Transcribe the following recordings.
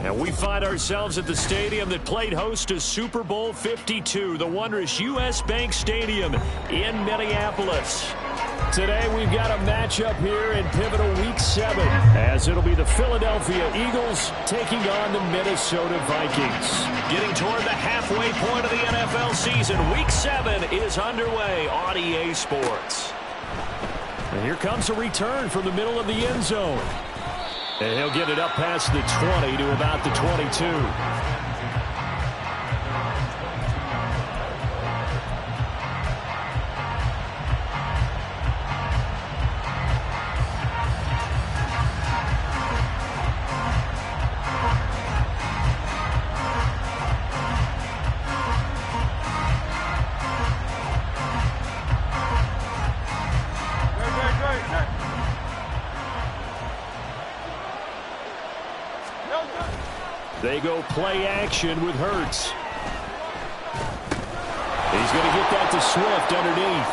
And we find ourselves at the stadium that played host to Super Bowl 52, the wondrous U.S. Bank Stadium in Minneapolis. Today we've got a matchup here in pivotal Week 7, as it'll be the Philadelphia Eagles taking on the Minnesota Vikings. Getting toward the halfway point of the NFL season, Week 7 is underway on EA Sports. And here comes a return from the middle of the end zone. And he'll get it up past the 20 to about the 22. They go play action with Hurts. He's going to get that to Swift underneath.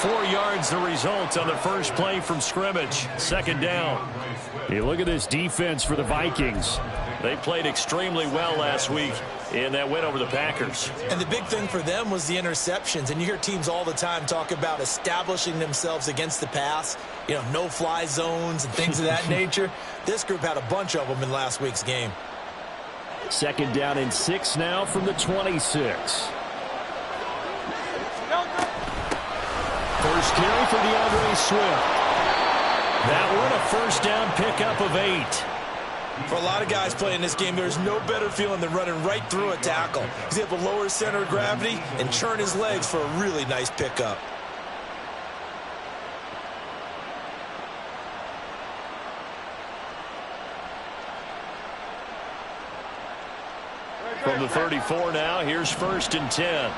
4 yards the result on the first play from scrimmage. Second down. You look at this defense for the Vikings. They played extremely well last week in that win over the Packers. And the big thing for them was the interceptions. And you hear teams all the time talk about establishing themselves against the pass. You know, no-fly zones and things of that nature. This group had a bunch of them in last week's game. Second down and 6 now from the 26. First carry for DeAndre Swift. That one a first down pickup of 8. For a lot of guys playing this game, there's no better feeling than running right through a tackle. He's able to lower his center of gravity and churn his legs for a really nice pickup. From the 34 now, here's first and 10.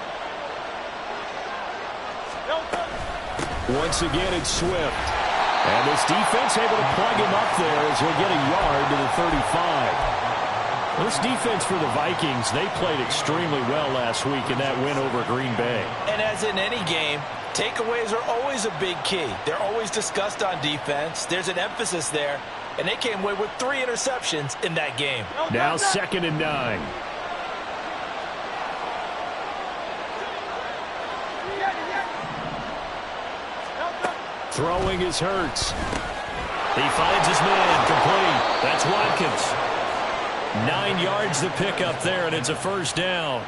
Once again, it's Swift. And this defense able to plug him up there as he'll get a yard to the 35. This defense for the Vikings, they played extremely well last week in that win over Green Bay. And as in any game, takeaways are always a big key. They're always discussed on defense. There's an emphasis there. And they came away with 3 interceptions in that game. Now second and 9. Throwing is Hurts. He finds his man complete. That's Watkins. 9 yards the pickup there, and it's a first down.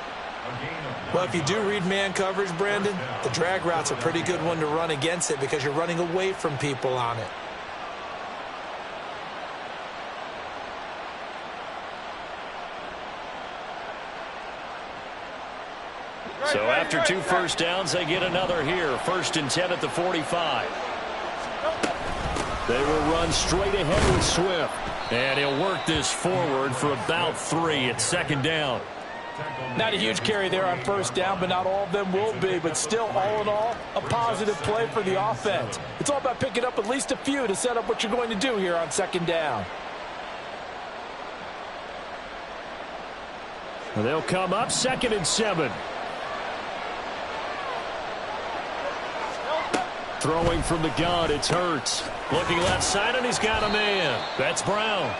Well, if you do read man coverage, Brandon, the drag route's a pretty good one to run against it because you're running away from people on it. So after 2 first downs, they get another here. First and 10 at the 45. They will run straight ahead with Swift. And he'll work this forward for about 3 at second down. Not a huge carry there on first down, but not all of them will be. But still, all in all, a positive play for the offense. It's all about picking up at least a few to set up what you're going to do here on second down. And they'll come up second and 7. Throwing from the gun, it's Hurts. Looking left side, and he's got a man. That's Brown.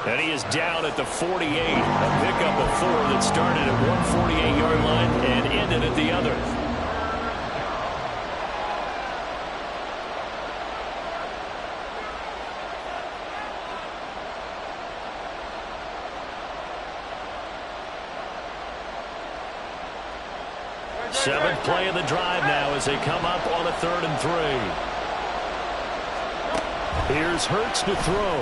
And he is down at the 48. A pickup of 4 that started at one 48-yard line and ended at the other. Seventh play of the drive now as they come up on a 3rd and 3. Here's Hurts to throw.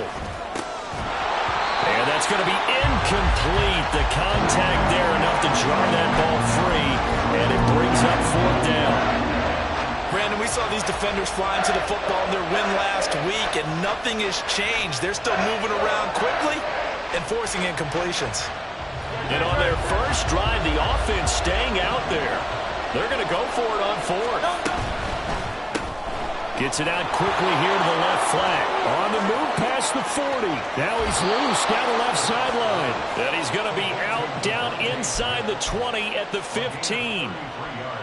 And that's going to be incomplete. The contact there enough to jar that ball free, and it brings up 4th down. Brandon, we saw these defenders flying to the football in their win last week, and nothing has changed. They're still moving around quickly and forcing incompletions. And on their first drive, the offense staying out there. They're going to go for it on 4th. Gets it out quickly here to the left flat. On the move past the 40. Now he's loose down the left sideline. And he's going to be out down inside the 20 at the 15.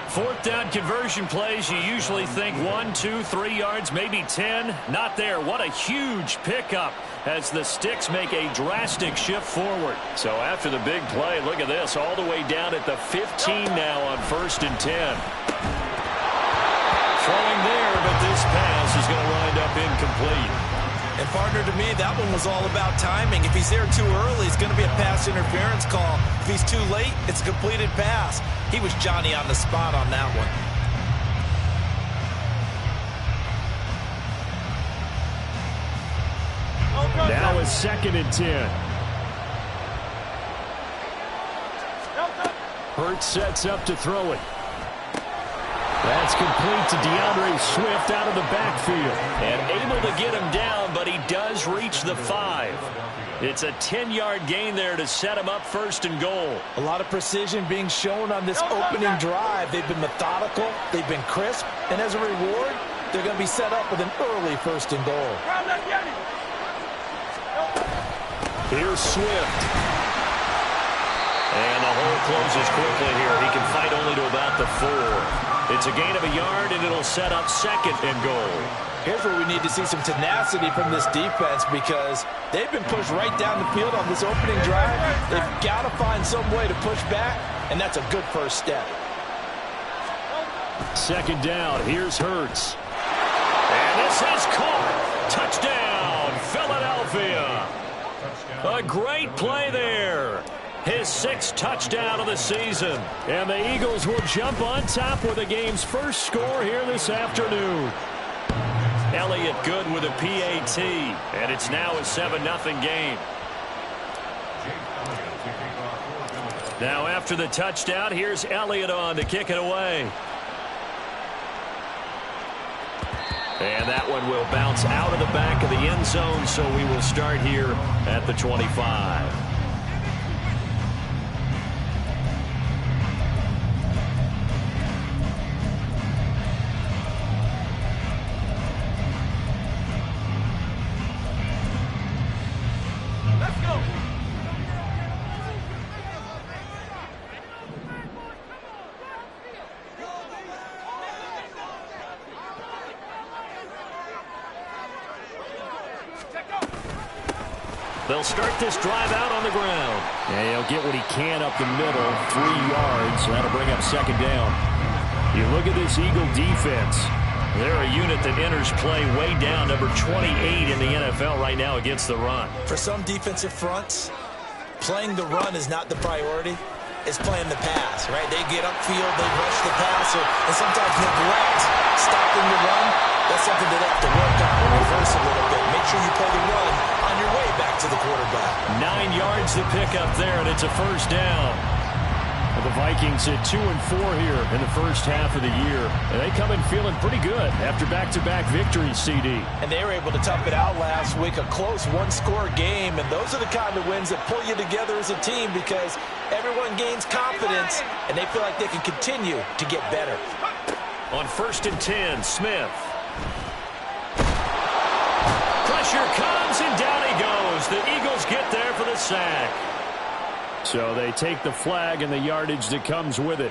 4th down conversion plays, you usually think 1, 2, 3 yards, maybe 10. Not there. What a huge pickup as the sticks make a drastic shift forward. So after the big play, look at this, all the way down at the 15 now on 1st and 10. Throwing there, but this pass is going to wind up incomplete. And partner, to me, that one was all about timing. If he's there too early, it's going to be a pass interference call. If he's too late, it's a completed pass. He was Johnny on the spot on that one. Now it's 2nd and 10. Hurts sets up to throw it. That's complete to DeAndre Swift out of the backfield. And able to get him down, but he does reach the 5. It's a 10-yard gain there to set him up 1st and goal. A lot of precision being shown on this opening drive. They've been methodical, they've been crisp, and as a reward, they're going to be set up with an early 1st and goal. Here's Swift. closes quickly here. He can fight only to about the 4. It's a gain of a yard, and it'll set up 2nd and goal. Here's where we need to see some tenacity from this defense because they've been pushed right down the field on this opening drive. They've got to find some way to push back, and that's a good first step. 2nd down. Here's Hurts. And this is caught. Touchdown, Philadelphia. A great play there. His 6th touchdown of the season. And the Eagles will jump on top with the game's first score here this afternoon. Elliott good with a PAT. And it's now a 7-0 game. Now after the touchdown, here's Elliott on to kick it away. And that one will bounce out of the back of the end zone, so we will start here at the 25. They'll start this drive out on the ground. And he'll get what he can up the middle, 3 yards. So that'll bring up 2nd down. You look at this Eagle defense. They're a unit that enters play way down, number 28 in the NFL right now against the run. For some defensive fronts, playing the run is not the priority. It's playing the pass, right? They get upfield, they rush the passer, and sometimes neglect stopping the run. That's something that they have to work on and reverse a little bit. Make sure you play the run on your way back to the quarterback. 9 yards to pick up there, and it's a 1st down. And the Vikings at 2-4 here in the first half of the year. And they come in feeling pretty good after back-to-back victories, CD. And they were able to tough it out last week, a close 1-score game. And those are the kind of wins that pull you together as a team because everyone gains confidence, and they feel like they can continue to get better. On 1st and 10, Smith. Pressure comes, and down he goes. The Eagles get there for the sack. So they take the flag and the yardage that comes with it.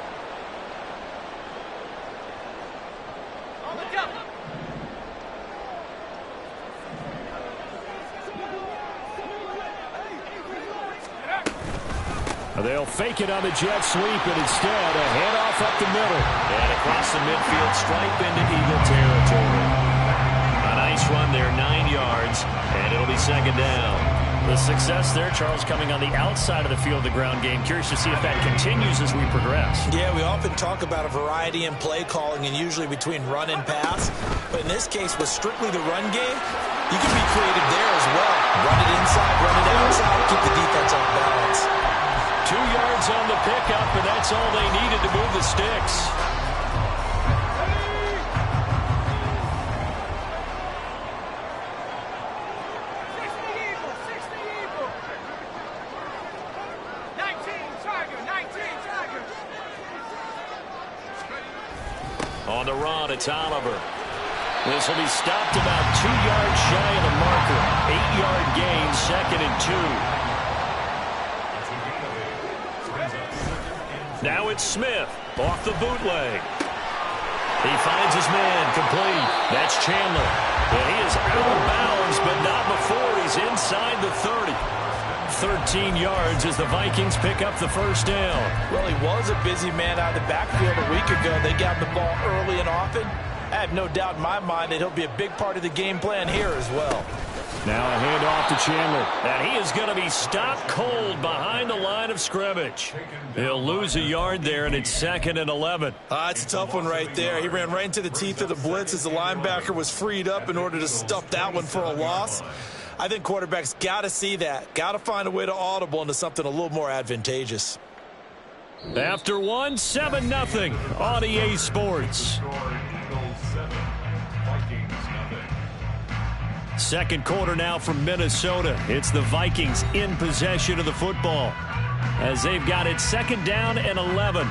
They'll fake it on the jet sweep, and instead a handoff up the middle. And across the midfield stripe into Eagle territory. A nice run there, 9 yards, and it'll be 2nd down. The success there, Charles, coming on the outside of the field, the ground game. Curious to see if that continues as we progress. Yeah, we often talk about a variety in play calling and usually between run and pass. But in this case, with strictly the run game, you can be creative there as well. Run it inside, run it outside, keep the defense off balance. 2 yards on the pickup, and that's all they needed to move the sticks. On the run, it's Oliver. This will be stopped about 2 yards shy of the marker. 8-yard gain, 2nd and 2. Now it's Smith off the bootleg. He finds his man complete. That's Chandler. And he is out of bounds, but not before he's inside the 30. 13 yards as the Vikings pick up the 1st down. Well, he was a busy man out of the backfield a week ago. They got the ball early and often. I have no doubt in my mind that he'll be a big part of the game plan here as well. Now a handoff to Chandler. And he is going to be stopped cold behind the line of scrimmage. He'll lose a yard there, and it's 2nd and 11. It's a tough one right there. He ran right into the teeth of the blitz as the linebacker was freed up in order to stuff that one for a loss. I think quarterbacks got to see that. Got to find a way to audible into something a little more advantageous. After one, 7-0 on EA Sports. Second quarter now from Minnesota. It's the Vikings in possession of the football as they've got it 2nd down and 11.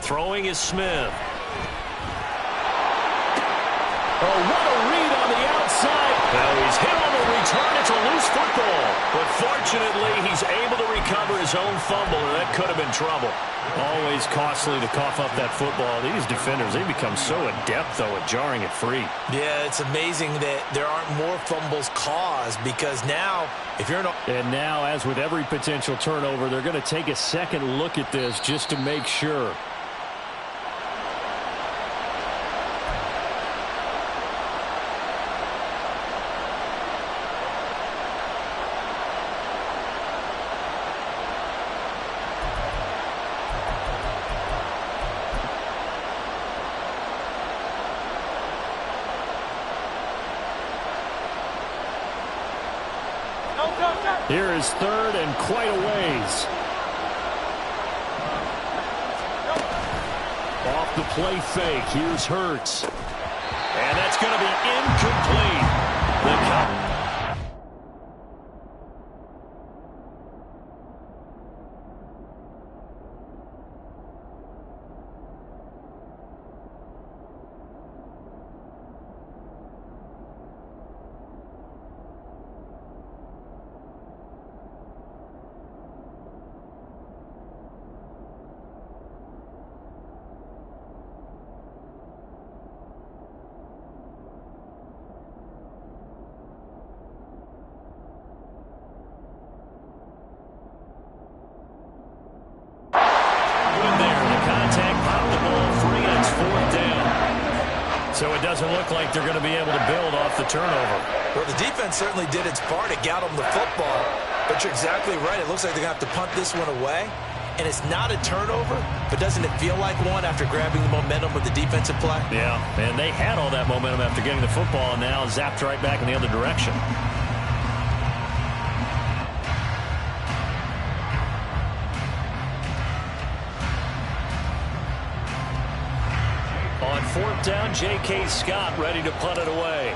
Throwing is Smith. Oh, what a read on the outside. Now he's hit on the return. It's a loose football. But fortunately, he's able to recover his own fumble, and that could have been trouble. Always costly to cough up that football. These defenders, they become so adept, though, at jarring it free. Yeah, it's amazing that there aren't more fumbles caused because now, if you're And now, as with every potential turnover, they're going to take a second look at this just to make sure. Here is third and quite a ways. Off the play fake. Here's Hurts. And that's going to be incomplete. The So it doesn't look like they're going to be able to build off the turnover. Well, the defense certainly did its part. It got them the football. But you're exactly right. It looks like they're going to have to punt this one away. And it's not a turnover, but doesn't it feel like one after grabbing the momentum with the defensive play? Yeah, and they had all that momentum after getting the football and now zapped right back in the other direction. On fourth down, J.K. Scott ready to punt it away.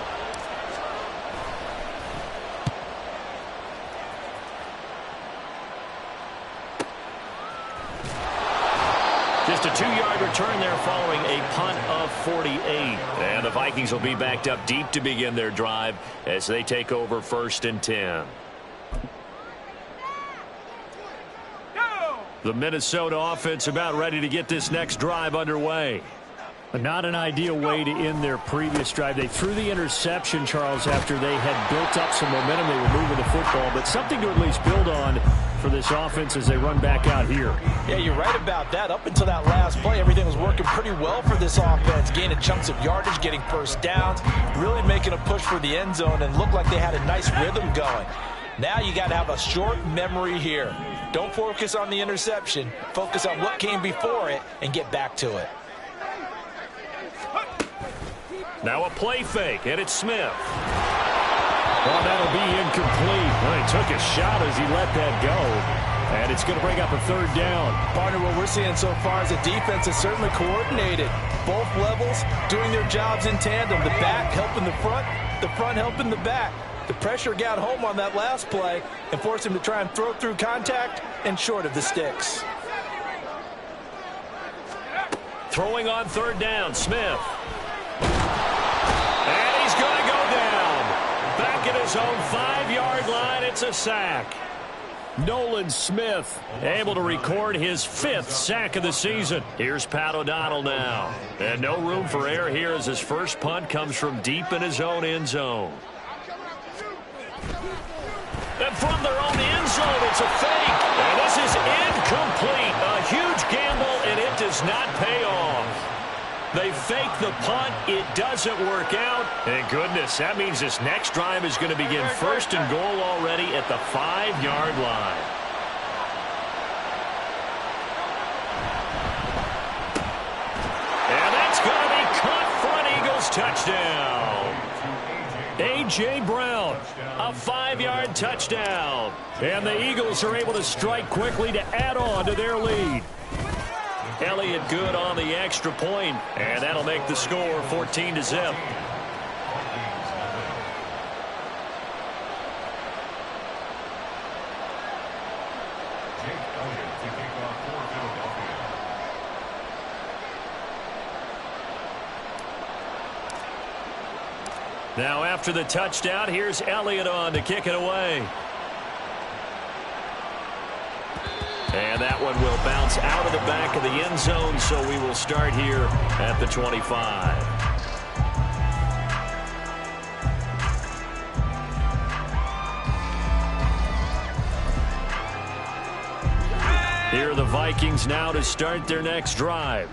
Just a 2-yard return there following a punt of 48. And the Vikings will be backed up deep to begin their drive as they take over 1st and 10. The Minnesota offense about ready to get this next drive underway. But not an ideal way to end their previous drive. They threw the interception, Charles, after they had built up some momentum. They were moving the football, but something to at least build on for this offense as they run back out here. Yeah, you're right about that. Up until that last play, everything was working pretty well for this offense. Gaining chunks of yardage, getting first downs, really making a push for the end zone, and looked like they had a nice rhythm going. Now you got to have a short memory here. Don't focus on the interception. Focus on what came before it and get back to it. Now a play fake, and it's Smith. Well, that'll be incomplete. Well, he took a shot as he let that go. And it's going to bring up a 3rd down. Partner, what we're seeing so far is the defense is certainly coordinated. Both levels doing their jobs in tandem. The back helping the front helping the back. The pressure got home on that last play and forced him to try and throw through contact and short of the sticks. Throwing on 3rd down, Smith. And he's going to go down. Back at his own 5-yard line, it's a sack. Nolan Smith able to record his 5th sack of the season. Here's Pat O'Donnell now. And no room for error here as his first punt comes from deep in his own end zone. And from their own end zone, it's a fake. And this is incomplete. A huge gamble, and it does not pay off. They fake the punt. It doesn't work out. And goodness, that means this next drive is going to begin 1st and goal already at the 5-yard line. And that's going to be caught for an Eagles touchdown. A.J. Brown, a 5-yard touchdown. And the Eagles are able to strike quickly to add on to their lead. Elliott good on the extra point, and that'll make the score 14-0. Now after the touchdown, here's Elliott on to kick it away. And that one will bounce out of the back of the end zone, so we will start here at the 25. Here are the Vikings now to start their next drive.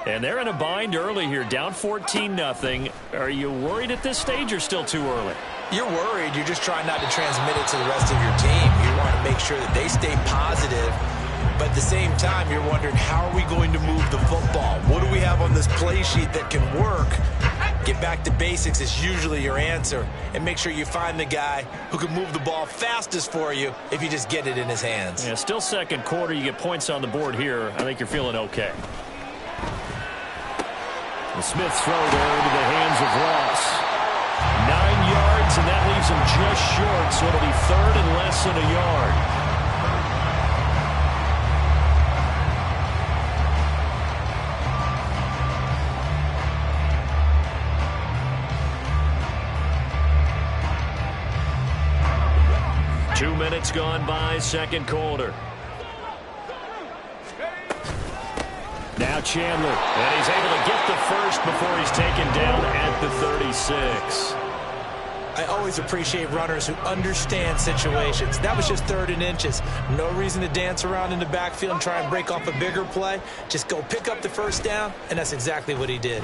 And they're in a bind early here, down 14-0. Are you worried at this stage or still too early? You're worried. You're just trying not to transmit it to the rest of your team. You want to make sure that they stay positive. But at the same time, you're wondering, how are we going to move the football? What do we have on this play sheet that can work? Get back to basics is usually your answer. And make sure you find the guy who can move the ball fastest for you if you just get it in his hands. Yeah, still second quarter. You get points on the board here. I think you're feeling okay. The Smith's throw there into the hands of Ross. 9 yards, and that leaves him just short, so it'll be third and less than a yard. Minutes gone by, second quarter. Now Chandler, and he's able to get the first before he's taken down at the 36. I always appreciate runners who understand situations. That was just 3rd and inches. No reason to dance around in the backfield and try and break off a bigger play. Just go pick up the first down, and that's exactly what he did.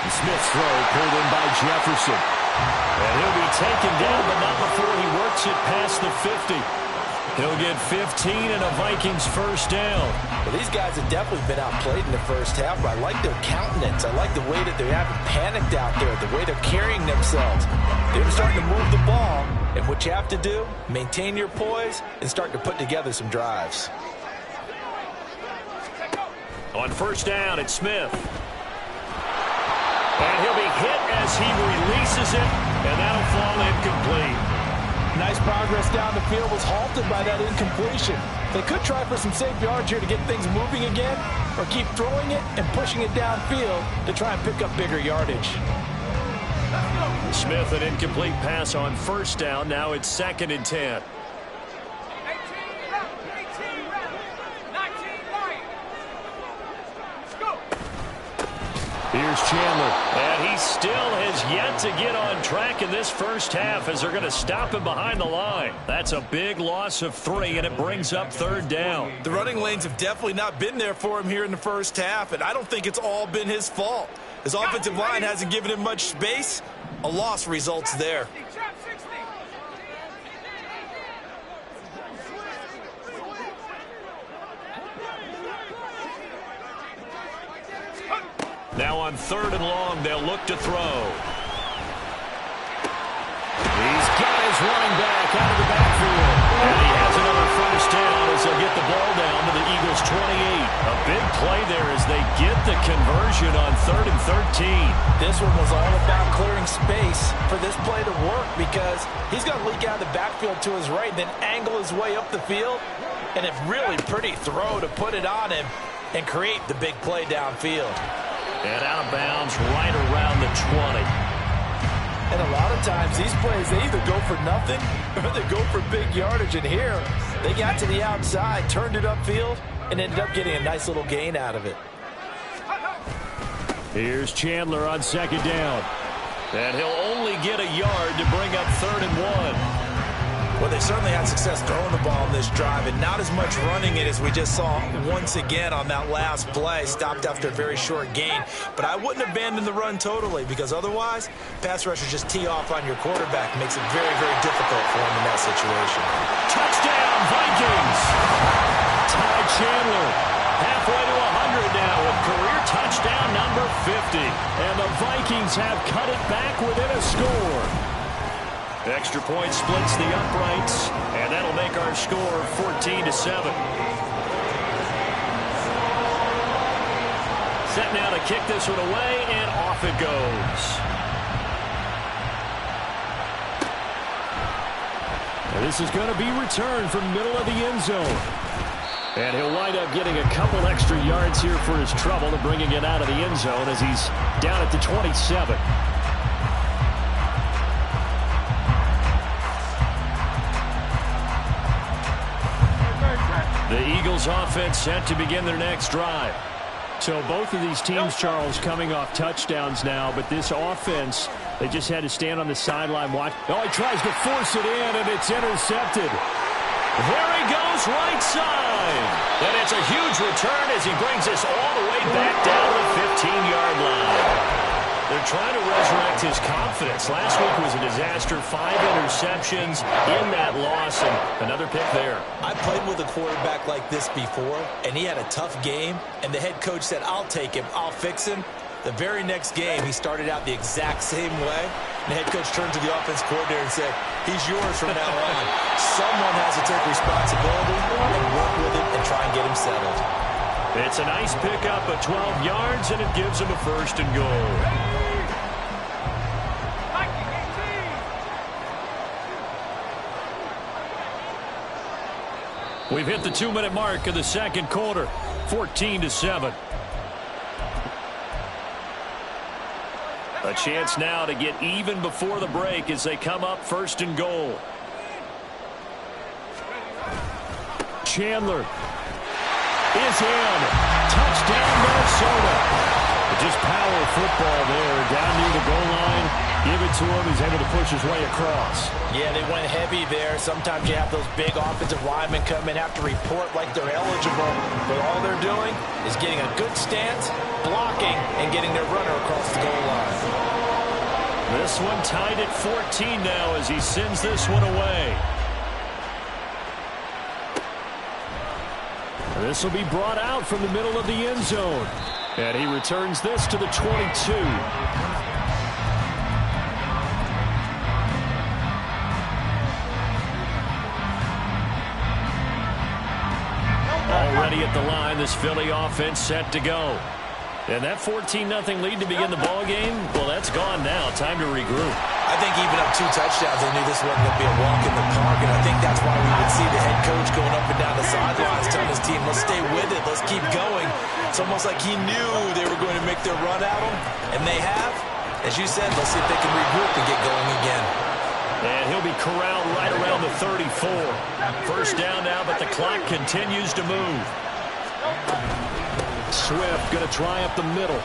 And Smith's throw pulled in by Jefferson. And he'll be taken down, but not before he works it past the 50. He'll get 15 and a Vikings first down. Well, these guys have definitely been outplayed in the first half, but I like their countenance. I like the way that they haven't panicked out there, the way they're carrying themselves. They're starting to move the ball, and what you have to do, maintain your poise and start to put together some drives. On first down, it's Smith. And he'll be hit as he releases it, and that'll fall incomplete. Nice progress down the field, was halted by that incompletion. They could try for some safe yards here to get things moving again, or keep throwing it and pushing it downfield to try and pick up bigger yardage. Smith, an incomplete pass on first down. Now it's 2nd and 10. Here's Chandler, and he still has yet to get on track in this first half as they're going to stop him behind the line. That's a big loss of 3, and it brings up 3rd down. The running lanes have definitely not been there for him here in the first half, and I don't think it's all been his fault. His offensive line hasn't given him much space. A loss results there. Now on 3rd and long, they'll look to throw. He's got his running back out of the backfield. And he has another first down as they'll get the ball down to the Eagles' 28. A big play there as they get the conversion on 3rd and 13. This one was all about clearing space for this play to work because he's going to leak out of the backfield to his right, then angle his way up the field. And a really pretty throw to put it on him and create the big play downfield. And out of bounds right around the 20. And a lot of times these plays, they either go for nothing or they go for big yardage. And here, they got to the outside, turned it upfield, and ended up getting a nice little gain out of it. Here's Chandler on 2nd down. And he'll only get a yard to bring up 3rd and 1. Well, they certainly had success throwing the ball in this drive, and not as much running it as we just saw once again on that last play. Stopped after a very short gain. But I wouldn't abandon the run totally, because otherwise, pass rushers just tee off on your quarterback. Makes it very, very difficult for him in that situation. Touchdown, Vikings! Ty Chandler, halfway to 100 now with career touchdown number 50. And the Vikings have cut it back within a score. Extra point splits the uprights, and that'll make our score 14-7. Set now to kick this one away, and off it goes. And this is going to be returned from middle of the end zone. And he'll wind up getting a couple extra yards here for his trouble and bringing it out of the end zone as he's down at the 27. The Eagles offense set to begin their next drive. So both of these teams, Charles, coming off touchdowns now, but this offense, they just had to stand on the sideline watch. Oh, he tries to force it in, and it's intercepted. There he goes, right side. And it's a huge return as he brings us all the way back down the 15-yard line. They're trying to resurrect his confidence. Last week was a disaster. 5 interceptions in that loss, and another pick there. I played with a quarterback like this before, and he had a tough game, and the head coach said, I'll take him, I'll fix him. The very next game, he started out the exact same way. The head coach turned to the offense coordinator and said, he's yours from now on. Someone has to take responsibility and work with it and try and get him settled. It's a nice pickup of 12 yards, and it gives him a first and goal. We've hit the 2-minute mark of the second quarter, 14-7. A chance now to get even before the break as they come up first and goal. Chandler is in. Touchdown, Minnesota. Just power football there. Down near the goal line. Give it to him. He's able to push his way across. Yeah, they went heavy there. Sometimes you have those big offensive linemen come in, have to report like they're eligible. But all they're doing is getting a good stance, blocking, and getting their runner across the goal line. This one tied at 14 now as he sends this one away. This will be brought out from the middle of the end zone. And he returns this to the 22. Already at the line, this Philly offense set to go. And that 14-0 lead to begin the ball game, well, that's gone now. Time to regroup. I think even up 2 touchdowns, they knew this wasn't going to be a walk in the park, and I think that's why we would see the head coach going up and down the sidelines telling his team, let's stay with it, let's keep going. It's almost like he knew they were going to make their run at him, and they have. As you said, let's see if they can regroup and get going again. And he'll be corralled right around the 34. First down now, but the clock continues to move. Swift going to try up the middle.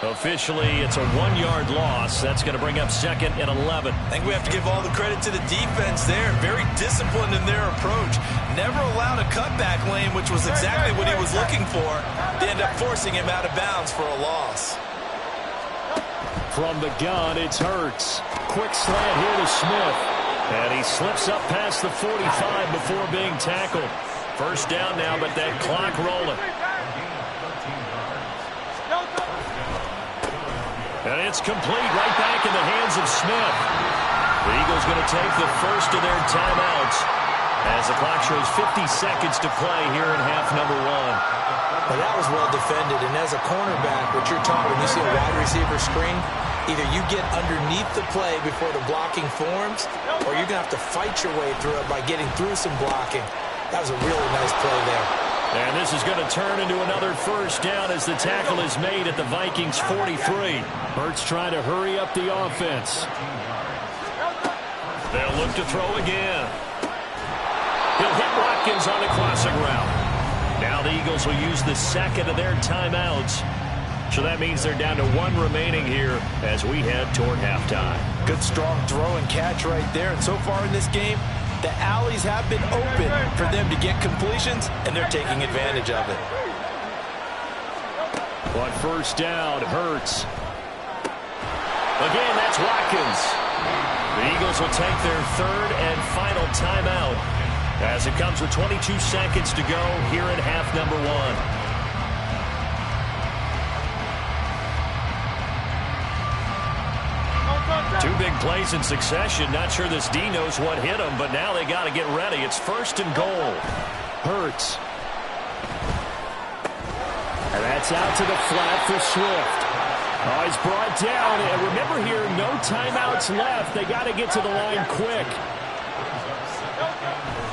Officially, it's a 1-yard loss. That's going to bring up 2nd and 11. I think we have to give all the credit to the defense there. Very disciplined in their approach. Never allowed a cutback lane, which was exactly what he was looking for. They end up forcing him out of bounds for a loss. From the gun, it's Hurts. Quick slant here to Smith. And he slips up past the 45 before being tackled. First down now, but that clock rolling. And it's complete, right back in the hands of Smith. The Eagles going to take the first of their timeouts as the clock shows 50 seconds to play here in half number 1. Well, that was well defended, and as a cornerback, what you're taught when you see a wide receiver screen, either you get underneath the play before the blocking forms, or you're going to have to fight your way through it by getting through some blocking. That was a really nice play there. And this is going to turn into another first down as the tackle is made at the Vikings 43. Hurts trying to hurry up the offense. They'll look to throw again. He'll hit Watkins on the crossing route. Now the Eagles will use the second of their timeouts. So that means they're down to 1 remaining here as we head toward halftime. Good strong throw and catch right there. And so far in this game, the alleys have been open for them to get completions, and they're taking advantage of it. On first down, Hurts. Again, that's Watkins. The Eagles will take their 3rd and final timeout as it comes with 22 seconds to go here in half number 1. 2 big plays in succession. Not sure this D knows what hit him, but now they got to get ready. It's 1st and goal. Hurts. And that's out to the flat for Swift. Oh, he's brought down. And remember here, no timeouts left. They got to get to the line quick.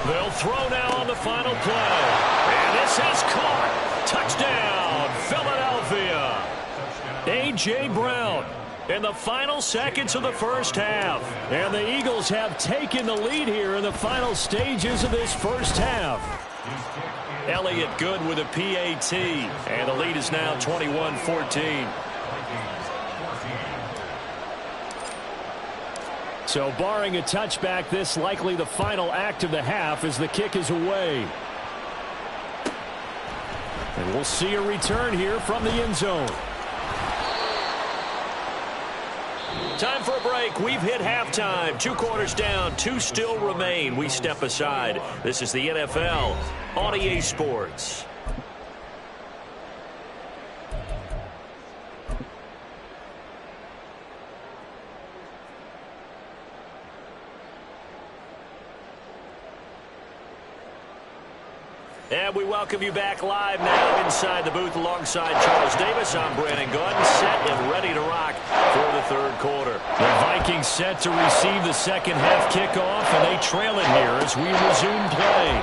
They'll throw now on the final play. And this is caught. Touchdown, Philadelphia. A.J. Brown in the final seconds of the first half. And the Eagles have taken the lead here in the final stages of this first half. Elliott good with a PAT. And the lead is now 21-14. So barring a touchback, this likely the final act of the half as the kick is away. And we'll see a return here from the end zone. Time for a break. We've hit halftime. 2 quarters down. 2 still remain. We step aside. This is the NFL on EA Sports. And we welcome you back live now inside the booth alongside Charles Davis. I'm Brandon Gordon, set and ready to rock for the third quarter. The Vikings set to receive the second half kickoff, and they trail it here as we resume play.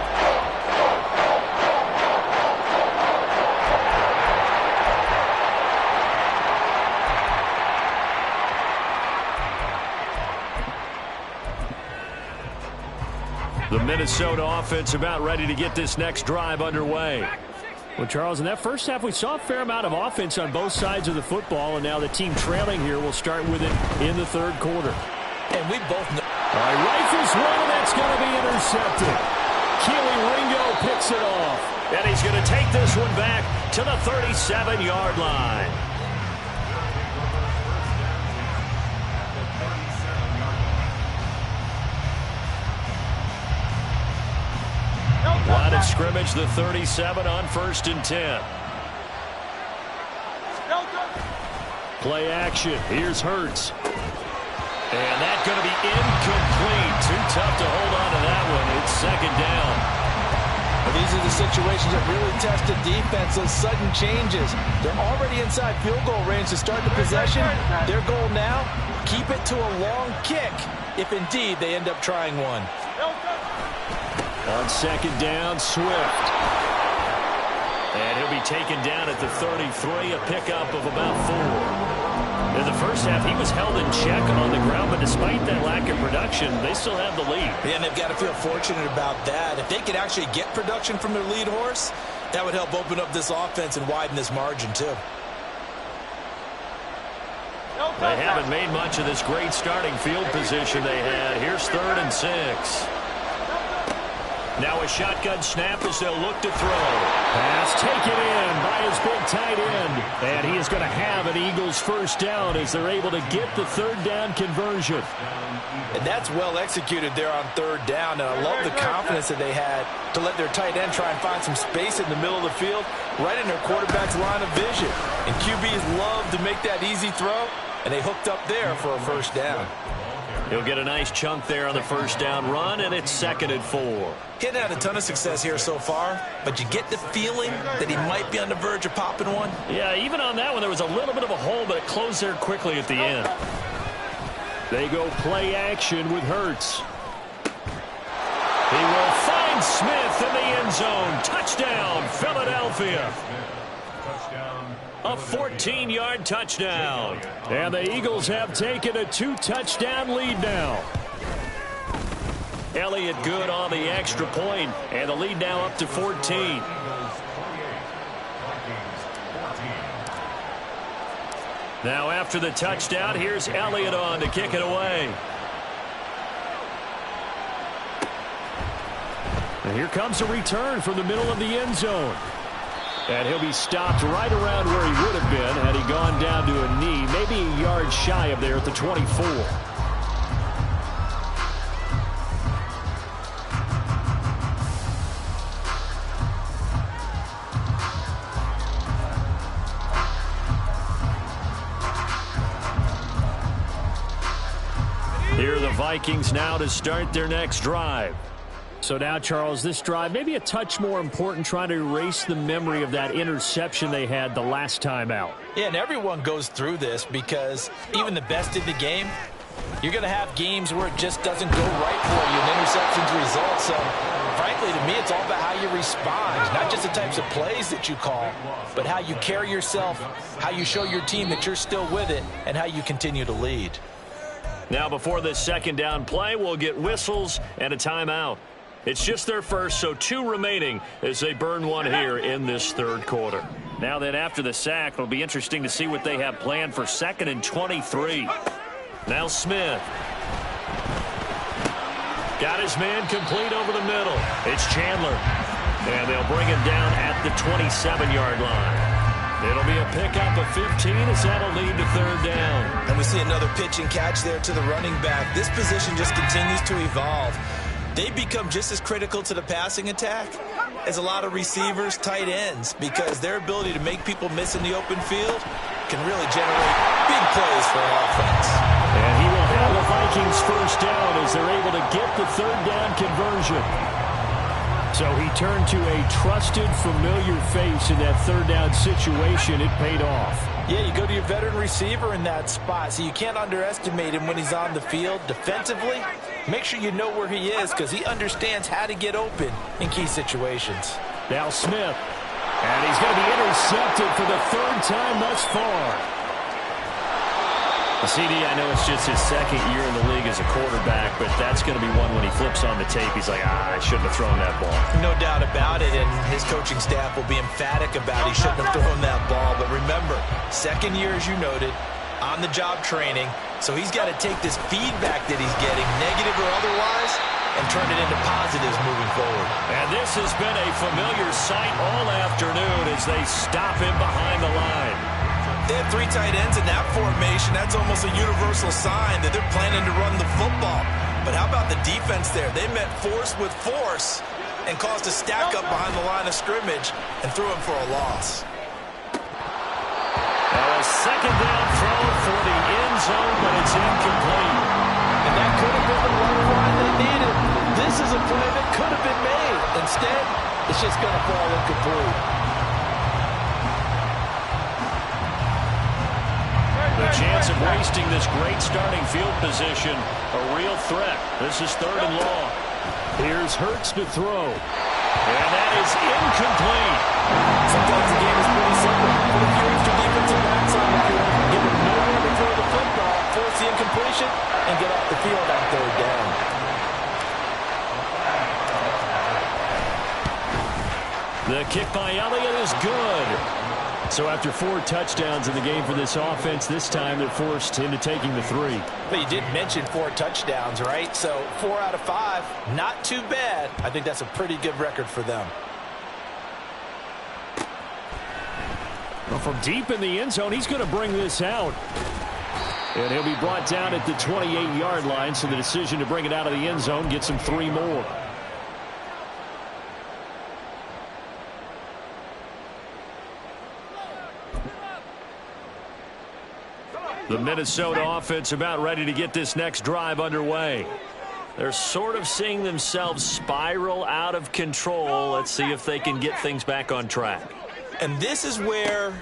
The Minnesota offense about ready to get this next drive underway. Well, Charles, in that first half, we saw a fair amount of offense on both sides of the football, and now the team trailing here will start with it in the third quarter. And we both know. All right, rifles one, and that's going to be intercepted. Keely Ringo picks it off, and he's going to take this one back to the 37-yard line. Line of scrimmage, the 37 on 1st and 10. Play action. Here's Hurts. And that's going to be incomplete. Too tough to hold on to that one. It's second down. These are the situations that really test the defense, those sudden changes. They're already inside field goal range to start the possession. Their goal now, keep it to a long kick, if indeed they end up trying one. On second down, Swift. And he'll be taken down at the 33, a pickup of about 4. In the first half, he was held in check on the ground, but despite that lack of production, they still have the lead. Yeah, and they've got to feel fortunate about that. If they could actually get production from their lead horse, that would help open up this offense and widen this margin, too. They haven't made much of this great starting field position they had. Here's 3rd and 6. Now a shotgun snap as they'll look to throw. Pass taken in by his big tight end. And he is going to have an Eagles first down as they're able to get the 3rd down conversion. And that's well executed there on 3rd down. And I love the confidence that they had to let their tight end try and find some space in the middle of the field, right in their quarterback's line of vision. And QBs love to make that easy throw, and they hooked up there for a first down. He'll get a nice chunk there on the first down run, and it's 2nd and 4. He hasn't had a ton of success here so far, but you get the feeling that he might be on the verge of popping one. Yeah, even on that one, there was a little bit of a hole, but it closed there quickly at the end. They go play action with Hurts. He will find Smith in the end zone. Touchdown, Philadelphia. A 14-yard touchdown. And the Eagles have taken a 2-touchdown lead now. Elliott good on the extra point, and the lead now up to 14. Now after the touchdown, here's Elliott on to kick it away. And here comes a return from the middle of the end zone. And he'll be stopped right around where he would have been had he gone down to a knee, maybe a yard shy of there at the 24. Here are the Vikings now to start their next drive. So now, Charles, this drive maybe a touch more important, trying to erase the memory of that interception they had the last time out. Yeah, and everyone goes through this because even the best in the game, you're going to have games where it just doesn't go right for you, and interceptions result. So Ultimately, to me, it's all about how you respond, not just the types of plays that you call, but how you carry yourself, how you show your team that you're still with it, and how you continue to lead. Now, before this second down play, we'll get whistles and a timeout. It's just their first, so 2 remaining as they burn one here in this third quarter. Now then, after the sack, it'll be interesting to see what they have planned for 2nd and 23. Now Smith. Got his man complete over the middle. It's Chandler. And they'll bring him down at the 27-yard line. It'll be a pickup of 15 as that'll lead to 3rd down. And we see another pitch and catch there to the running back. This position just continues to evolve. They become just as critical to the passing attack as a lot of receivers, tight ends, because their ability to make people miss in the open field can really generate big plays for an offense. And he will have the Vikings first down as they're able to get the 3rd down conversion. So he turned to a trusted, familiar face in that 3rd down situation. It paid off. Yeah, you go to your veteran receiver in that spot, so you can't underestimate him when he's on the field. Defensively, make sure you know where he is because he understands how to get open in key situations. Now Smith, and he's going to be intercepted for the 3rd time thus far. The CD, I know it's just his 2nd year in the league as a quarterback, but that's going to be one when he flips on the tape. He's like, I shouldn't have thrown that ball. No doubt about it, and his coaching staff will be emphatic about he shouldn't have thrown that ball. But remember, 2nd year, as you noted, on-the-job training, so he's got to take this feedback that he's getting, negative or otherwise, and turn it into positives moving forward. And this has been a familiar sight all afternoon as they stop him behind the line. They have 3 tight ends in that formation. That's almost a universal sign that they're planning to run the football. But how about the defense there? They met force with force and caused a stack up behind the line of scrimmage and threw him for a loss. Now a 2nd down throw for the end zone, but it's incomplete. And that could have been the run line they needed. This is a play that could have been made. Instead, it's just going to fall incomplete. The chance of wasting this great starting field position, a real threat. This is 3rd and long. Here's Hurts to throw. And that is incomplete. Sometimes the game is pretty simple. Put a few extra defensive backs on the field, give them nowhere to throw the football, force the incompletion, and get off the field on 3rd down. The kick by Elliott is good. So after 4 touchdowns in the game for this offense, this time they're forced into taking the 3. But you did mention 4 touchdowns, right? So 4 out of 5, not too bad. I think that's a pretty good record for them. Well, from deep in the end zone, he's going to bring this out. And he'll be brought down at the 28-yard line, so the decision to bring it out of the end zone gets him 3 more. The Minnesota offense about ready to get this next drive underway. They're sort of seeing themselves spiral out of control. Let's see if they can get things back on track. And this is where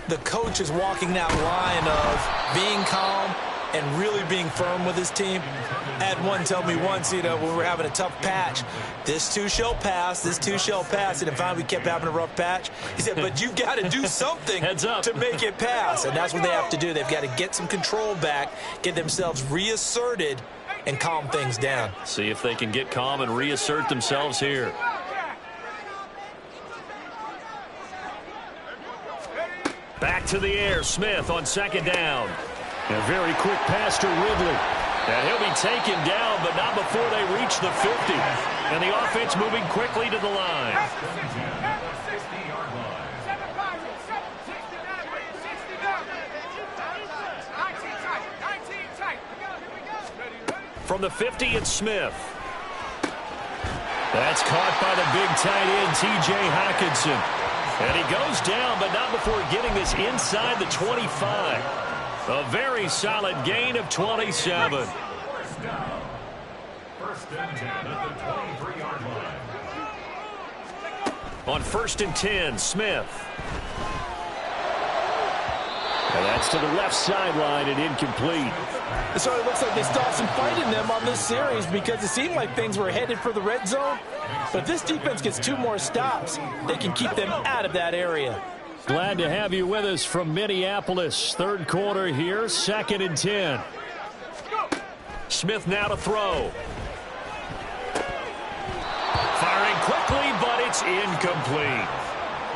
the coach is walking that line of being calm and really being firm with his team. I had one tell me once, when we were having a tough patch, this too shall pass, this too shall pass. And finally we kept having a rough patch. He said, but you've got to do something to make it pass. And that's what they have to do. They've got to get some control back, get themselves reasserted, and calm things down. See if they can get calm and reassert themselves here. Back to the air, Smith on 2nd down. A very quick pass to Ridley. And he'll be taken down, but not before they reach the 50. And the offense moving quickly to the line. From the 50, it's Smith. That's caught by the big tight end, T.J. Hockenson. And he goes down, but not before getting this inside the 25. A very solid gain of 27. First and 10 at the 23-yard line. On 1st and 10, Smith. And that's to the left sideline and incomplete. It certainly looks like they still have some fight in them on this series because it seemed like things were headed for the red zone. But if this defense gets 2 more stops, they can keep them out of that area. Glad to have you with us from Minneapolis. Third quarter here, 2nd and 10. Smith now to throw. Firing quickly, but it's incomplete.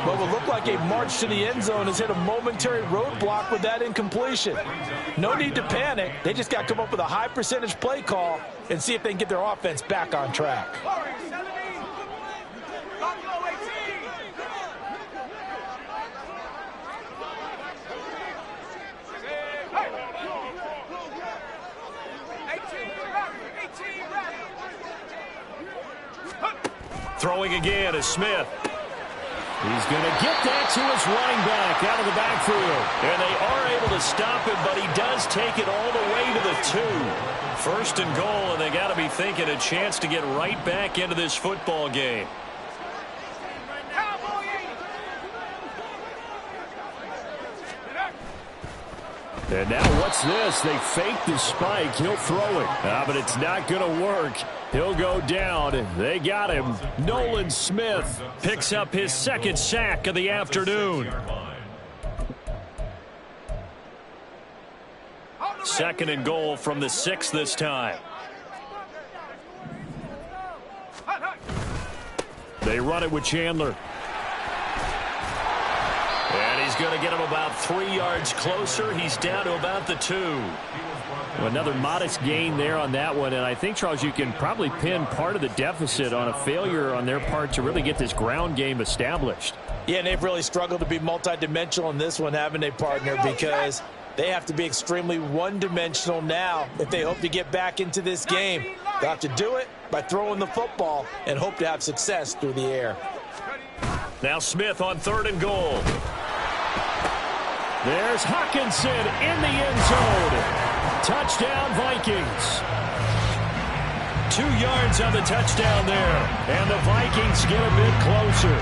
What will look like a march to the end zone has hit a momentary roadblock with that incompletion. No need to panic. They just got to come up with a high percentage play call and see if they can get their offense back on track. Throwing again is Smith. He's going to get that to his running back out of the backfield. And they are able to stop him, but he does take it all the way to the 2. First and goal, and they got to be thinking a chance to get right back into this football game. And now what's this? They fake the spike. He'll throw it. But it's not going to work. He'll go down. They got him. Nolan Smith picks up his 2nd sack of the afternoon. 2nd and goal from the 6 this time. They run it with Chandler. And he's going to get him about 3 yards closer. He's down to about the 2. Well, another modest gain there on that one. And I think, Charles, you can probably pin part of the deficit on a failure on their part to really get this ground game established. Yeah, and they've really struggled to be multidimensional in this one, haven't they, partner? Because they have to be extremely one-dimensional now if they hope to get back into this game. They'll have to do it by throwing the football and hope to have success through the air. Now Smith on 3rd and goal. There's Hawkinson in the end zone. Touchdown, Vikings. 2 yards on the touchdown there. And the Vikings get a bit closer.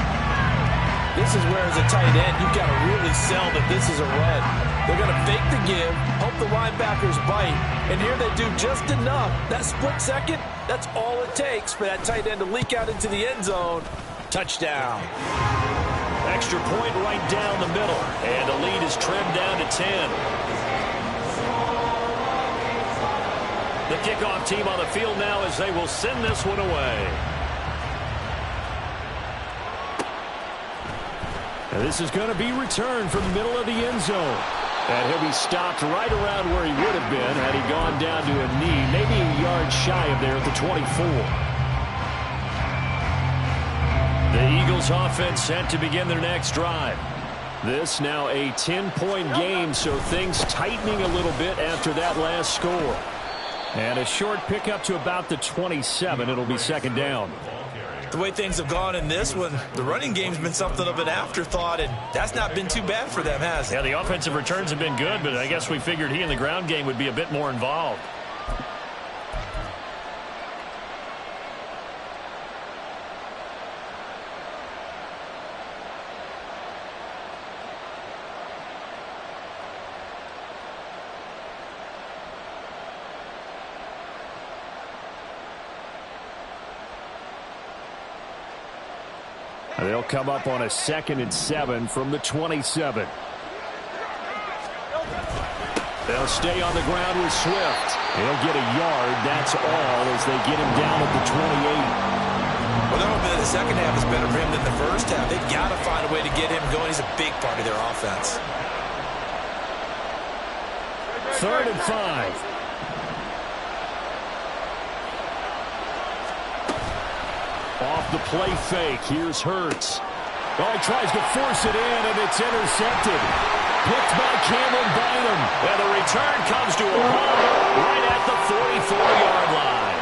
This is where, as a tight end, you've got to really sell that this is a run. They're going to fake the give, hope the linebackers bite, and here they do just enough. That split second, that's all it takes for that tight end to leak out into the end zone. Touchdown. Extra point right down the middle. And the lead is trimmed down to 10. The kickoff team on the field now as they will send this one away. And this is going to be returned from the middle of the end zone. And he'll be stopped right around where he would have been had he gone down to a knee, maybe a yard shy of there at the 24. The Eagles offense set to begin their next drive. This now a 10-point game, so things tightening a little bit after that last score. And a short pickup to about the 27. It'll be 2nd down. The way things have gone in this one, the running game's been something of an afterthought, and that's not been too bad for them, has it? Yeah, the offensive returns have been good, but I guess we figured he in the ground game would be a bit more involved. They'll come up on a 2nd and 7 from the 27. They'll stay on the ground with Swift. He'll get a yard, that's all, as they get him down at the 28. Well, they're hoping that the second half is better for him than the first half. They've got to find a way to get him going. He's a big part of their offense. 3rd and 5. Off the play fake, here's Hurts. Oh, he tries to force it in, and it's intercepted. Picked by Cameron Bynum. And the return comes to a halt right at the 44-yard line.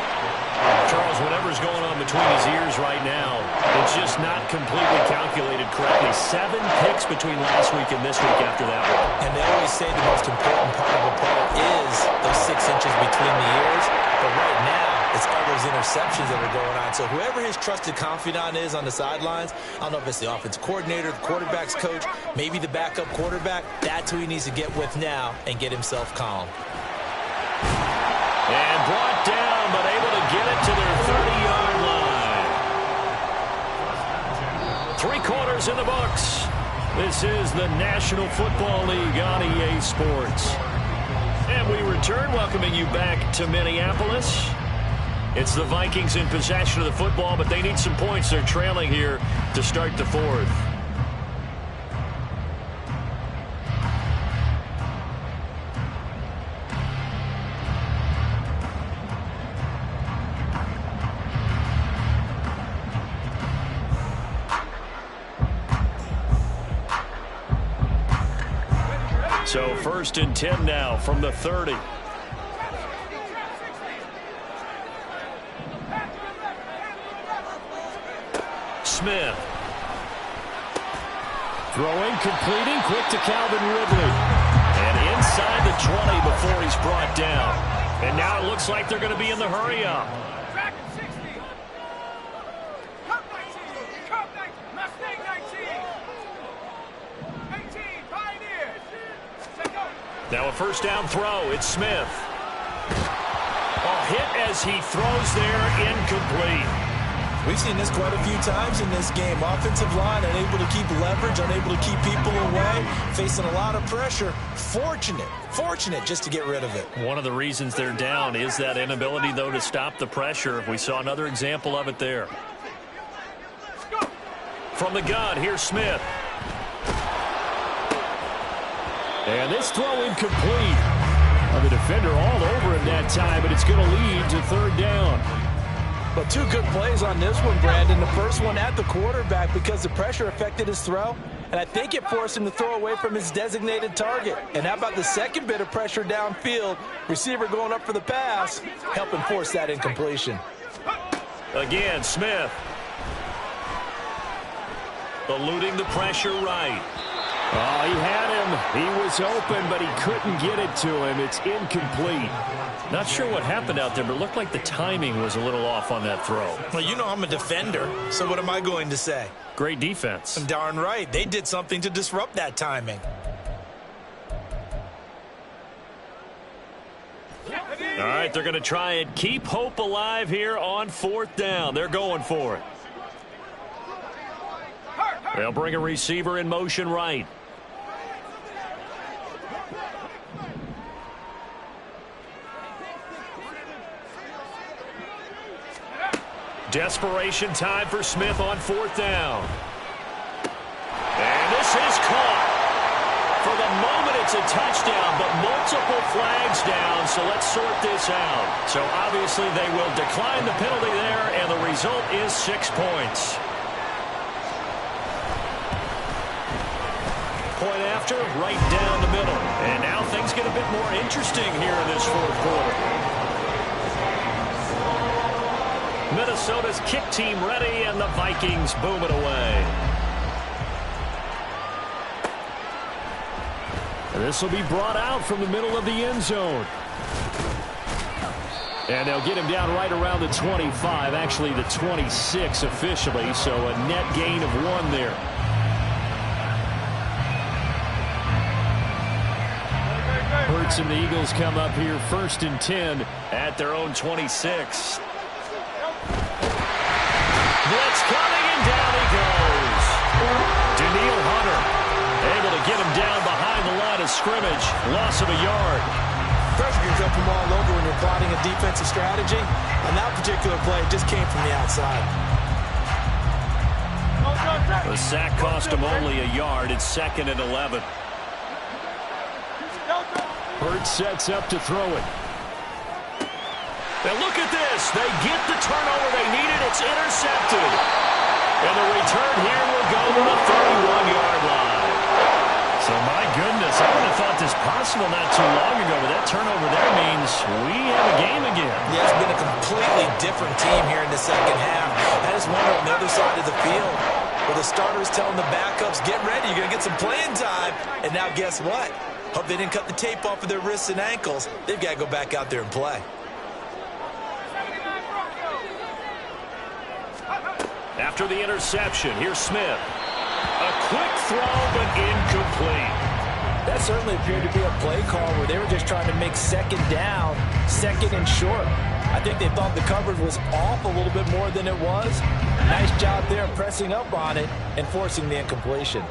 Charles, whatever's going on between his ears right now, it's just not completely calculated correctly. 7 picks between last week and this week after that one. And they always say the most important part of a player is those 6 inches between the ears. But right now, It's all those interceptions that are going on. So whoever his trusted confidant is on the sidelines, I don't know if it's the offensive coordinator, the quarterback's coach, maybe the backup quarterback, that's who he needs to get with now and get himself calm. And brought down, but able to get it to their 30-yard line. 3 quarters in the books. This is the National Football League on EA Sports. And we return, welcoming you back to Minneapolis. It's the Vikings in possession of the football, but they need some points. They're trailing here to start the 4th. So 1st and 10 now from the 30. Smith. Throwing, completing, quick to Calvin Ridley. And inside the 20 before he's brought down. And now it looks like they're going to be in the hurry-up. Now a first down throw. It's Smith. Hit as he throws there, incomplete. We've seen this quite a few times in this game. Offensive line unable to keep leverage, unable to keep people away, facing a lot of pressure. Fortunate just to get rid of it. One of the reasons they're down is that inability, though, to stop the pressure. We saw another example of it there. From the gun, here's Smith. And this throw incomplete. The defender all over him that time, but it's going to lead to 3rd down. But 2 good plays on this one, Brandon. The first one at the quarterback because the pressure affected his throw, and I think it forced him to throw away from his designated target. And how about the second bit of pressure downfield? Receiver going up for the pass, helping force that incompletion. Again, Smith. Eluding the pressure right. Oh, he had him. He was open, but he couldn't get it to him. It's incomplete. Not sure what happened out there, but it looked like the timing was a little off on that throw. Well, you know I'm a defender, so what am I going to say? Great defense. I'm darn right. They did something to disrupt that timing. All right, they're going to try and keep hope alive here on 4th down. They're going for it. They'll bring a receiver in motion right. Desperation time for Smith on 4th down. And this is caught. For the moment, it's a touchdown, but multiple flags down, so let's sort this out. So obviously they will decline the penalty there, and the result is 6 points. Point after, right down the middle. And now things get a bit more interesting here in this 4th quarter. Minnesota's kick team ready, and the Vikings boom it away. And this will be brought out from the middle of the end zone. And they'll get him down right around the 25, actually the 26 officially, so a net gain of 1 there. Hurts and the Eagles come up here 1st and 10 at their own 26. Blitz coming, and down he goes. Daniil Hunter able to get him down behind the line of scrimmage. Loss of a yard. Pressure can come from all over when you're plotting a defensive strategy. On that particular play, it just came from the outside. The sack cost him only a yard. It's 2nd and 11. Hurts sets up to throw it. Now look at this. They get the turnover they needed. It's intercepted. And the return here will go to the 31-yard line. So my goodness, I would have thought this possible not too long ago, but that turnover there means we have a game again. Yeah, it's been a completely different team here in the second half. I just wonder on the other side of the field where the starters telling the backups, get ready, you're going to get some playing time. And now guess what? Hope they didn't cut the tape off of their wrists and ankles. They've got to go back out there and play. After the interception, here's Smith. A quick throw, but incomplete. That certainly appeared to be a play call where they were just trying to make second down, second and short. I think they thought the coverage was off a little bit more than it was. Nice job there pressing up on it and forcing the incompletion.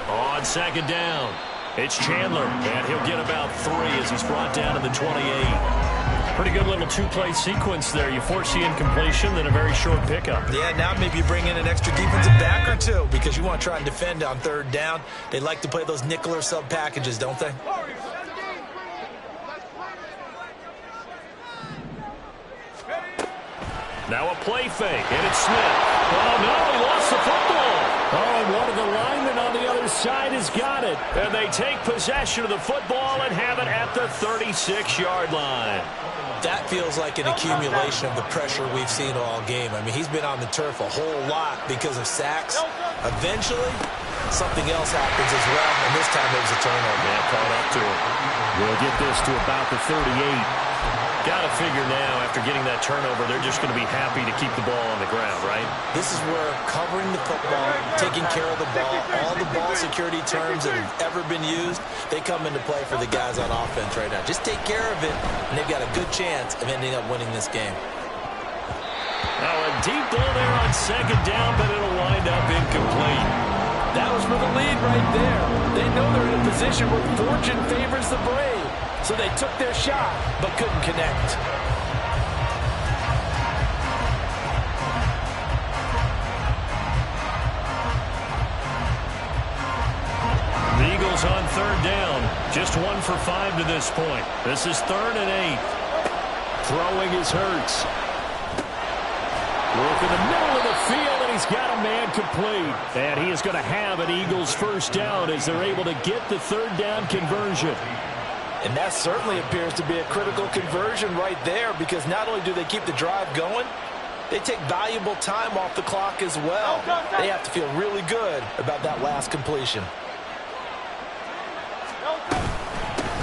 On second down, it's Chandler, and he'll get about 3 as he's brought down to the 28. Pretty good little two-play sequence there. You force the incompletion, then a very short pickup. Yeah, now maybe you bring in an extra defensive back or two because you want to try and defend on third down. They like to play those nickel or sub packages, don't they? Now a play fake, and it's Smith. Oh, no, he lost the football. Oh, and one of the linemen on the other side has got it. And they take possession of the football and have it at the 36-yard line. That feels like an accumulation of the pressure we've seen all game. I mean, he's been on the turf a whole lot because of sacks. Eventually, something else happens as well, and this time it was a turnover. Yeah, caught up to him. We'll get this to about the 38. Got to figure now, after getting that turnover, they're just going to be happy to keep the ball on the ground, right? This is where covering the football, taking care of the ball, all the ball security terms that have ever been used, they come into play for the guys on offense right now. Just take care of it, and they've got a good chance of ending up winning this game. Now a deep ball there on second down, but it'll wind up incomplete. That was for the lead right there. They know they're in a position where fortune favors the brave. So they took their shot, but couldn't connect. The Eagles on third down. Just 1 for 5 to this point. This is 3rd and 8. Throwing is Hurts. Work in the middle of the field, and he's got a man complete. And he is going to have an Eagles first down as they're able to get the third down conversion. And that certainly appears to be a critical conversion right there because not only do they keep the drive going, they take valuable time off the clock as well. They have to feel really good about that last completion.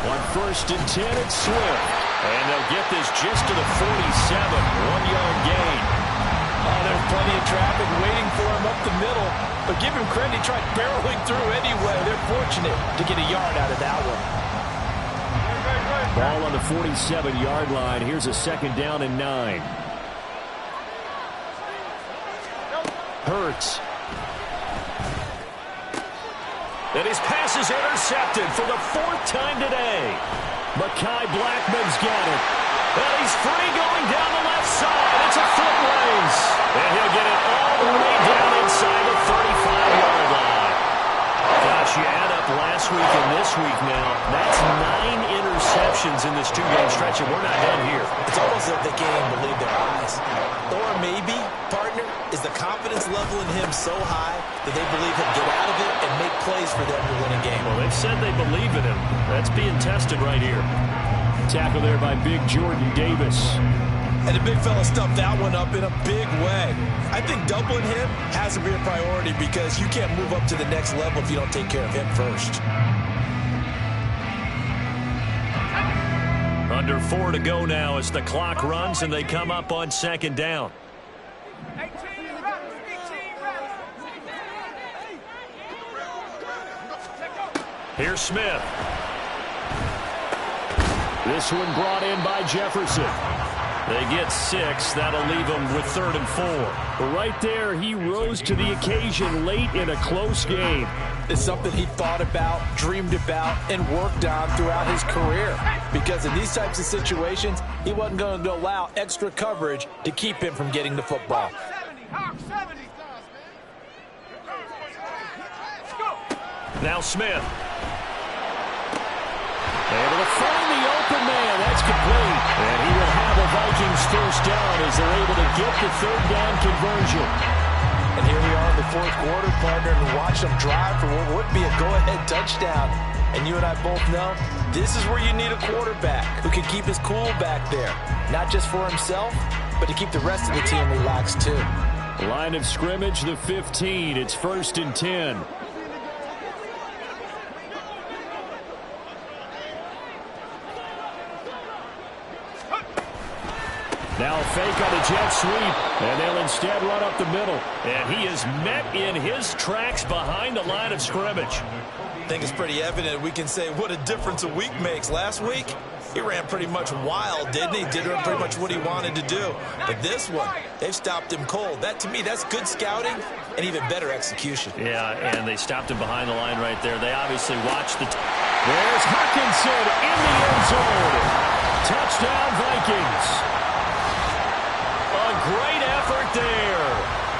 On 1st and 10, it's Swift. And they'll get this just to the 47. 1-yard gain. Oh, there's plenty of traffic waiting for him up the middle. But give him credit, he tried barreling through anyway. They're fortunate to get a yard out of that one. Ball on the 47-yard line. Here's a 2nd down and 9. Hurts. And his pass is intercepted for the 4th time today. Mekhi Blackman's got it. And he's free going down the left side. It's a foot race. And he'll get it all the way down inside the 35-yard line. Gosh, you add up last week and this week now. That's 9 interceptions in this 2-game stretch, and we're not done here. It's almost like they can't even believe their eyes. Or maybe, partner, is the confidence level in him so high that they believe he'll get out of it and make plays for them to win a game. Well, they've said they believe in him. That's being tested right here. Tackle there by big Jordan Davis. And the big fella stuffed that one up in a big way. I think doubling him has to be a priority because you can't move up to the next level if you don't take care of him first. Under 4 to go now as the clock runs and they come up on 2nd down. Here's Smith. This one brought in by Jefferson. They get 6. That'll leave them with 3rd and 4. Right there, he rose to the occasion late in a close game. It's something he thought about, dreamed about, and worked on throughout his career. Because in these types of situations, he wasn't going to allow extra coverage to keep him from getting the football. Now Smith. Able to find the open man. That's complete. And he will have a Vikings first down as they're able to get the 3rd down conversion. And here we are in the 4th quarter, partner, and watch them drive for what would be a go-ahead touchdown. And you and I both know this is where you need a quarterback who can keep his cool back there. Not just for himself, but to keep the rest of the team relaxed too. Line of scrimmage, the 15. It's 1st and 10. Now fake on a jet sweep, and they'll instead run up the middle. And he is met in his tracks behind the line of scrimmage. I think it's pretty evident we can say what a difference a week makes. Last week, he ran pretty much wild, didn't he? Did pretty much what he wanted to do. But this one, they've stopped him cold. That, to me, that's good scouting and even better execution. Yeah, and they stopped him behind the line right there. They obviously watched the... There's Hawkinson in the end zone. Touchdown, Vikings. A great effort there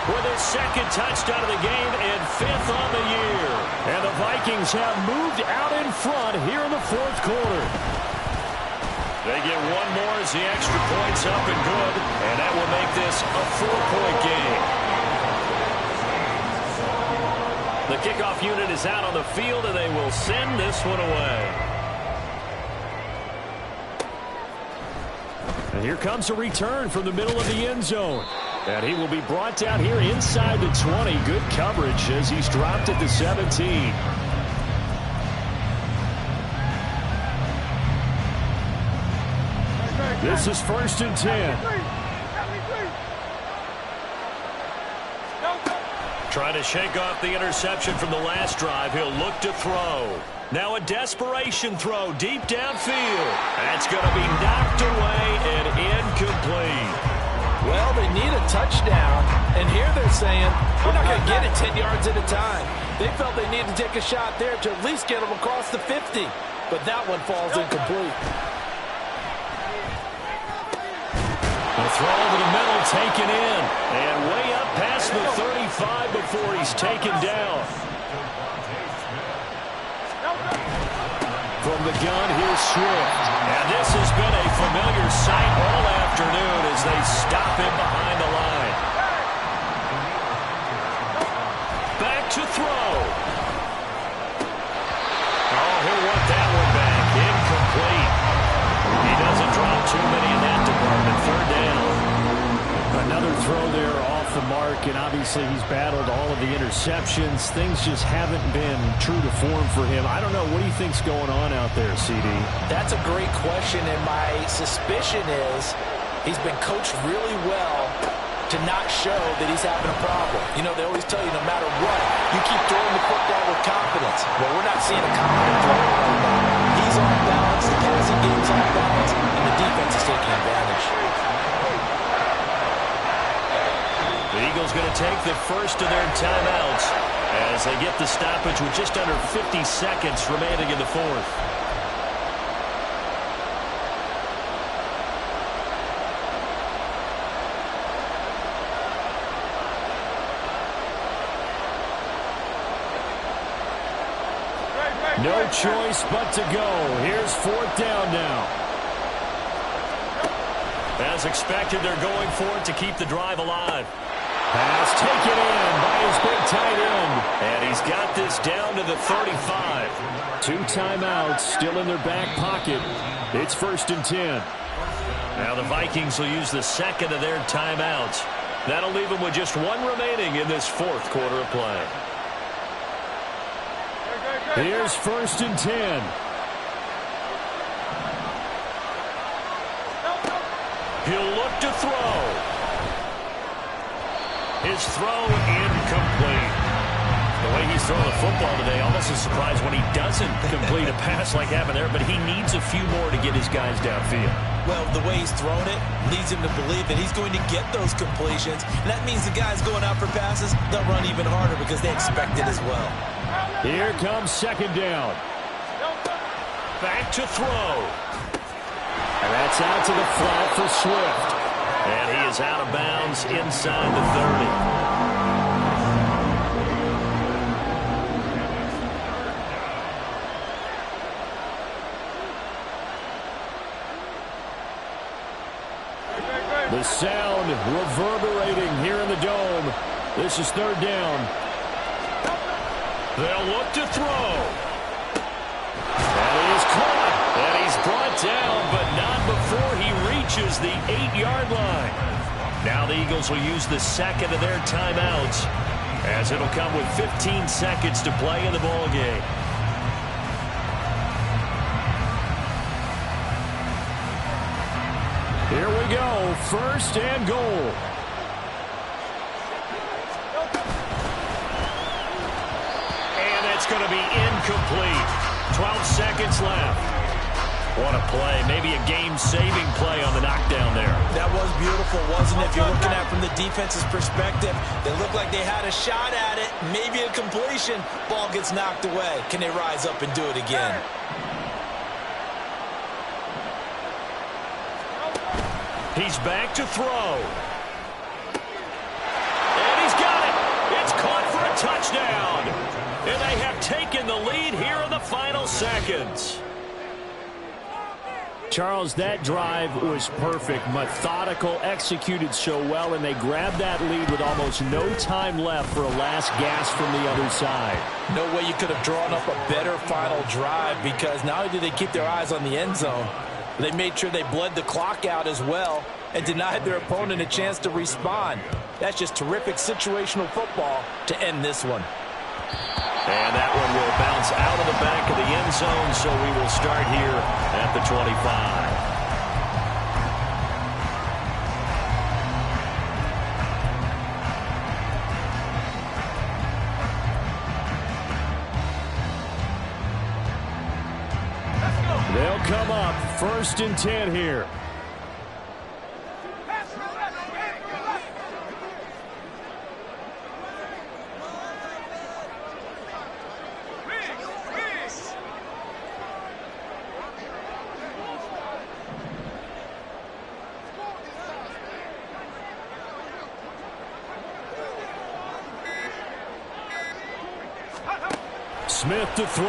with his second touchdown of the game and 5th on the year. And the Vikings have moved out in front here in the 4th quarter. They get one more as the extra point's up and good, and that will make this a 4-point game. The kickoff unit is out on the field, and they will send this one away. And here comes a return from the middle of the end zone. And he will be brought down here inside the 20. Good coverage as he's dropped at the 17. This is 1st and 10. Trying to shake off the interception from the last drive. He'll look to throw. Now a desperation throw deep downfield. That's going to be knocked away and incomplete. Well, they need a touchdown, and here they're saying, we're not going to get it 10 yards at a time. They felt they needed to take a shot there to at least get them across the 50, but that one falls incomplete. The throw over the middle taken in, and way up past the 35 before he's taken down. From the gun, here's Swift. And this has been a familiar sight all afternoon as they stop him behind the line. Back to throw. Oh, he'll want that one back. Incomplete. He doesn't drop too many in that department. 3rd down. Another throw there off the mark, and obviously he's battled all of the interceptions. Things just haven't been true to form for him. I don't know. What do you think's going on out there, CD? That's a great question, and my suspicion is he's been coached really well to not show that he's having a problem. You know, they always tell you no matter what, you keep throwing the football with confidence. Well, we're not seeing a confident thrower right now. He's off balance, the passing game's off balance, and the defense is taking advantage. The Eagles going to take the first of their timeouts as they get the stoppage with just under 50 seconds remaining in the 4th. No choice but to go. Here's 4th down now. As expected, they're going for it to keep the drive alive. Pass taken in by his big tight end. And he's got this down to the 35. 2 timeouts still in their back pocket. It's 1st and 10. Now the Vikings will use the second of their timeouts. That'll leave them with just 1 remaining in this 4th quarter of play. Here's 1st and 10. He'll look to throw. His throw incomplete. The way he's throwing the football today, almost a surprise when he doesn't complete a pass like happened there, but he needs a few more to get his guys downfield. Well, the way he's thrown it leads him to believe that he's going to get those completions. And that means the guys going out for passes, they'll run even harder because they expect it as well. Here comes 2nd down. Back to throw. And that's out to the flat for Swift. And he is out of bounds inside the 30. The sound reverberating here in the dome. This is 3rd down. They'll look to throw. And he is caught. And he's brought down, but not before he reaches the 8-yard line. Now the Eagles will use the second of their timeouts as it'll come with 15 seconds to play in the ball game. Here we go. first and goal. And it's going to be incomplete. 12 seconds left. What a play. Maybe a game-saving play on the knockdown there. That was beautiful, wasn't it? If you're looking at it from the defense's perspective, they looked like they had a shot at it. Maybe a completion. Ball gets knocked away. Can they rise up and do it again? He's back to throw. And he's got it. It's caught for a touchdown. And they have taken the lead here in the final seconds. Charles, that drive was perfect, methodical, executed so well, and they grabbed that lead with almost no time left for a last gasp from the other side. No way you could have drawn up a better final drive, because not only did they keep their eyes on the end zone, they made sure they bled the clock out as well and denied their opponent a chance to respond. That's just terrific situational football to end this one. And that one will bounce out of the back of the end zone, so we will start here at the 25. They'll come up 1st and 10 here. Smith to throw.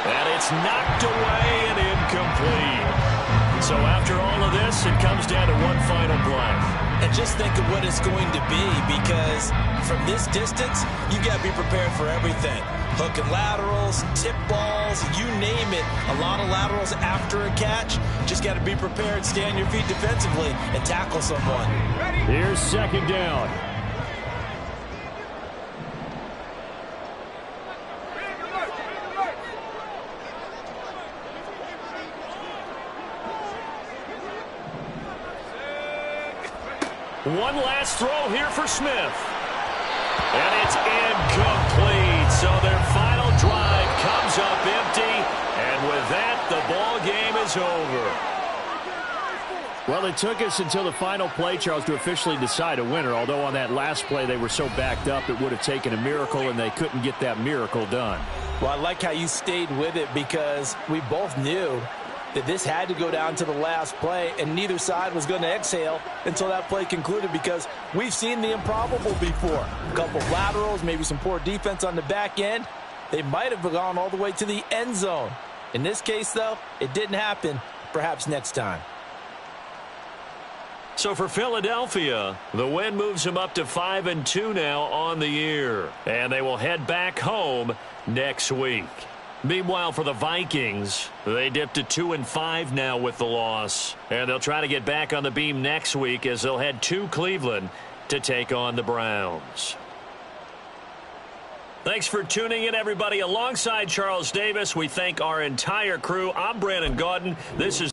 And it's knocked away and incomplete. So after all of this, it comes down to one final play. And just think of what it's going to be, because from this distance, you got to be prepared for everything. Hook and laterals, tip balls, you name it. A lot of laterals after a catch. Just got to be prepared, stay on your feet defensively, and tackle someone. Here's 2nd down. One last throw here for Smith. And it's incomplete. So their final drive comes up empty. And with that, the ball game is over. Well, it took us until the final play, Charles, to officially decide a winner. Although on that last play they were so backed up, it would have taken a miracle, and they couldn't get that miracle done. Well, I like how you stayed with it, because we both knew that this had to go down to the last play, and neither side was going to exhale until that play concluded, because we've seen the improbable before. A couple of laterals, maybe some poor defense on the back end. They might have gone all the way to the end zone. In this case, though, it didn't happen. Perhaps next time. So for Philadelphia, the win moves them up to 5-2 now on the year. And they will head back home next week. Meanwhile, for the Vikings, they dipped to 2-5 now with the loss. And they'll try to get back on the beam next week as they'll head to Cleveland to take on the Browns. Thanks for tuning in, everybody. Alongside Charles Davis, we thank our entire crew. I'm Brandon Gaudin. This is